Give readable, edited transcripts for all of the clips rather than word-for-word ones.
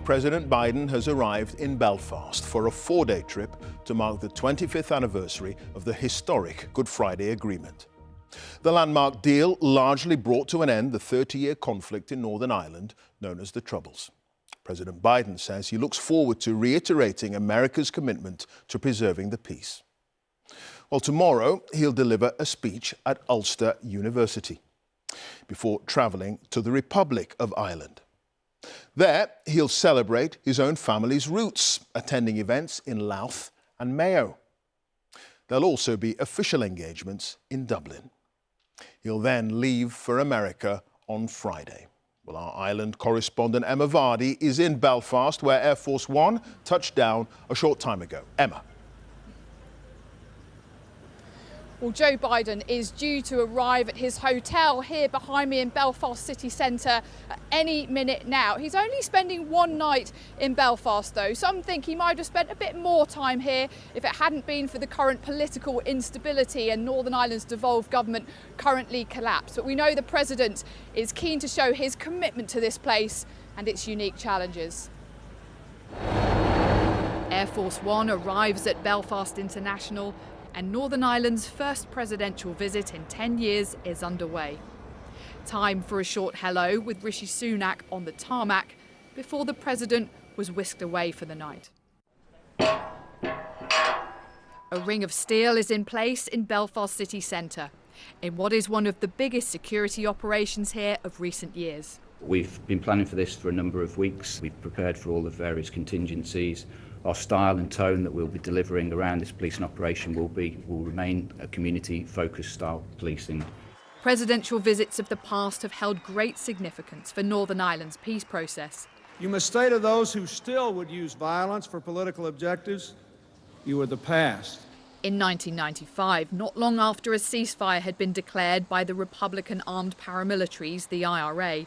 President Biden has arrived in Belfast for a 4-day trip to mark the 25th anniversary of the historic Good Friday Agreement. The landmark deal largely brought to an end the 30-year conflict in Northern Ireland known as the Troubles. President Biden says he looks forward to reiterating America's commitment to preserving the peace. Well, tomorrow he'll deliver a speech at Ulster University before travelling to the Republic of Ireland. There, he'll celebrate his own family's roots, attending events in Louth and Mayo. There'll also be official engagements in Dublin. He'll then leave for America on Friday. Well, our Ireland correspondent Emma Vardy is in Belfast, where Air Force One touched down a short time ago. Emma. Well, Joe Biden is due to arrive at his hotel here behind me in Belfast city centre any minute now. He's only spending one night in Belfast, though. Some think he might have spent a bit more time here if it hadn't been for the current political instability and Northern Ireland's devolved government currently collapsed. But we know the president is keen to show his commitment to this place and its unique challenges. Air Force One arrives at Belfast International, and Northern Ireland's first presidential visit in 10 years is underway. Time for a short hello with Rishi Sunak on the tarmac before the president was whisked away for the night. A ring of steel is in place in Belfast city centre, in what is one of the biggest security operations here of recent years. We've been planning for this for a number of weeks. We've prepared for all the various contingencies. Our style and tone that we'll be delivering around this policing operation will remain a community-focused style policing. Presidential visits of the past have held great significance for Northern Ireland's peace process. You must say to those who still would use violence for political objectives, you are the past. In 1995, not long after a ceasefire had been declared by the Republican armed paramilitaries, the IRA,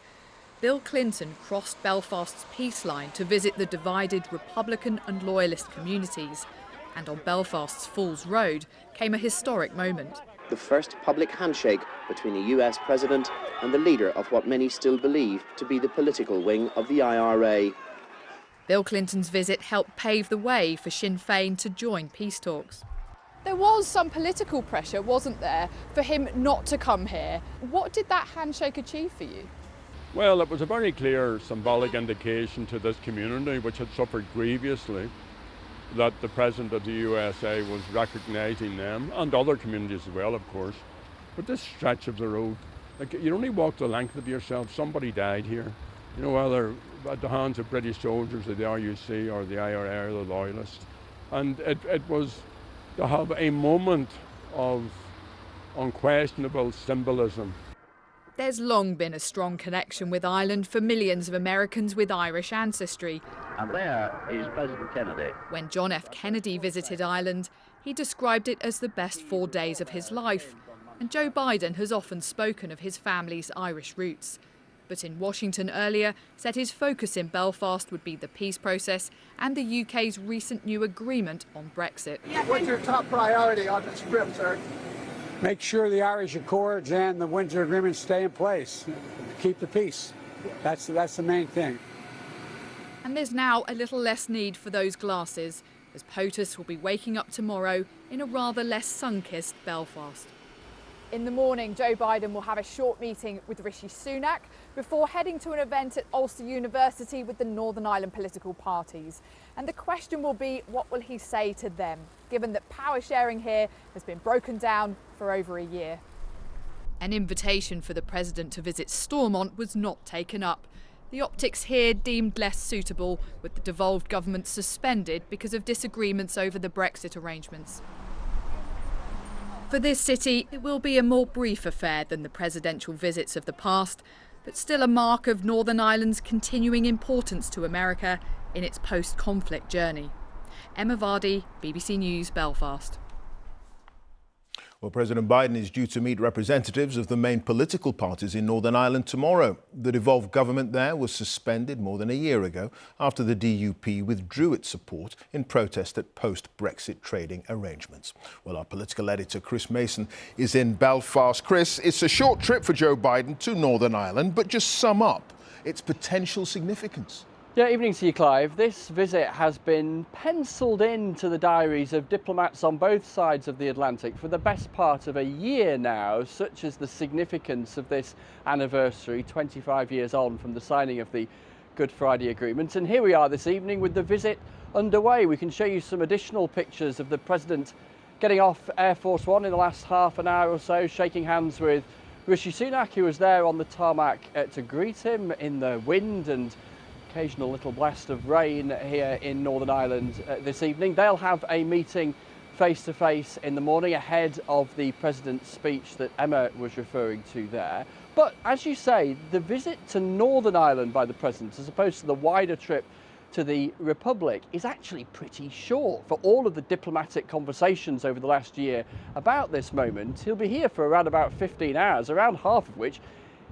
Bill Clinton crossed Belfast's peace line to visit the divided Republican and Loyalist communities. And on Belfast's Falls Road came a historic moment. The first public handshake between a US president and the leader of what many still believe to be the political wing of the IRA. Bill Clinton's visit helped pave the way for Sinn Féin to join peace talks. There was some political pressure, wasn't there, for him not to come here. What did that handshake achieve for you? Well, it was a very clear symbolic indication to this community, which had suffered grievously, that the President of the USA was recognising them, and other communities as well, of course. But this stretch of the road, like, you only walk the length of yourself. Somebody died here, you know, whether at the hands of British soldiers of the RUC or the IRA or the Loyalists. And it was to have a moment of unquestionable symbolism. There's long been a strong connection with Ireland for millions of Americans with Irish ancestry. And there is President Kennedy. When John F. Kennedy visited Ireland, he described it as the best 4 days of his life. And Joe Biden has often spoken of his family's Irish roots. But in Washington earlier, said his focus in Belfast would be the peace process and the UK's recent new agreement on Brexit. What's your top priority on this trip, sir? Make sure the Irish Accords and the Windsor Agreement stay in place. Keep the peace. That's the main thing. And there's now a little less need for those glasses, as POTUS will be waking up tomorrow in a rather less sun-kissed Belfast. In the morning, Joe Biden will have a short meeting with Rishi Sunak before heading to an event at Ulster University with the Northern Ireland political parties. And the question will be, what will he say to them, given that power sharing here has been broken down for over a year? An invitation for the president to visit Stormont was not taken up. The optics here deemed less suitable, with the devolved government suspended because of disagreements over the Brexit arrangements. For this city, it will be a more brief affair than the presidential visits of the past, but still a mark of Northern Ireland's continuing importance to America in its post-conflict journey. Emma Vardy, BBC News, Belfast. Well, President Biden is due to meet representatives of the main political parties in Northern Ireland tomorrow. The devolved government there was suspended more than a year ago after the DUP withdrew its support in protest at post-Brexit trading arrangements. Well, our political editor Chris Mason is in Belfast. Chris, it's a short trip for Joe Biden to Northern Ireland, but just sum up its potential significance. Yeah, evening to you, Clive. This visit has been penciled into the diaries of diplomats on both sides of the Atlantic for the best part of a year now, such as the significance of this anniversary, 25 years on from the signing of the Good Friday Agreement. And here we are this evening with the visit underway. We can show you some additional pictures of the President getting off Air Force One in the last half an hour or so, shaking hands with Rishi Sunak, who was there on the tarmac to greet him in the wind and occasional little blast of rain here in Northern Ireland this evening. They'll have a meeting face-to-face in the morning ahead of the President's speech that Emma was referring to there. But as you say, the visit to Northern Ireland by the President, as opposed to the wider trip to the Republic, is actually pretty short. For all of the diplomatic conversations over the last year about this moment, he'll be here for around about 15 hours, around half of which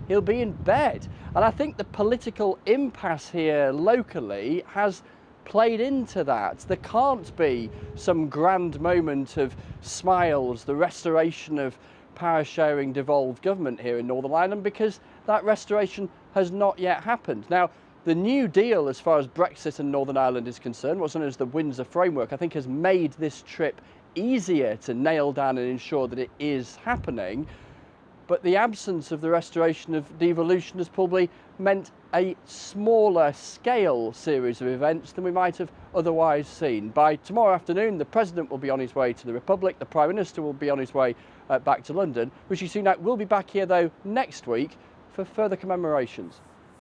he'll be in bed. And I think the political impasse here locally has played into that. There can't be some grand moment of smiles, the restoration of power-sharing devolved government here in Northern Ireland, because that restoration has not yet happened. Now, the New Deal, as far as Brexit and Northern Ireland is concerned, what's known as the Windsor Framework, I think has made this trip easier to nail down and ensure that it is happening. But the absence of the restoration of devolution has probably meant a smaller scale series of events than we might have otherwise seen. By tomorrow afternoon, the President will be on his way to the Republic, the Prime Minister will be on his way back to London. Rishi Sunak will be back here, though, next week for further commemorations.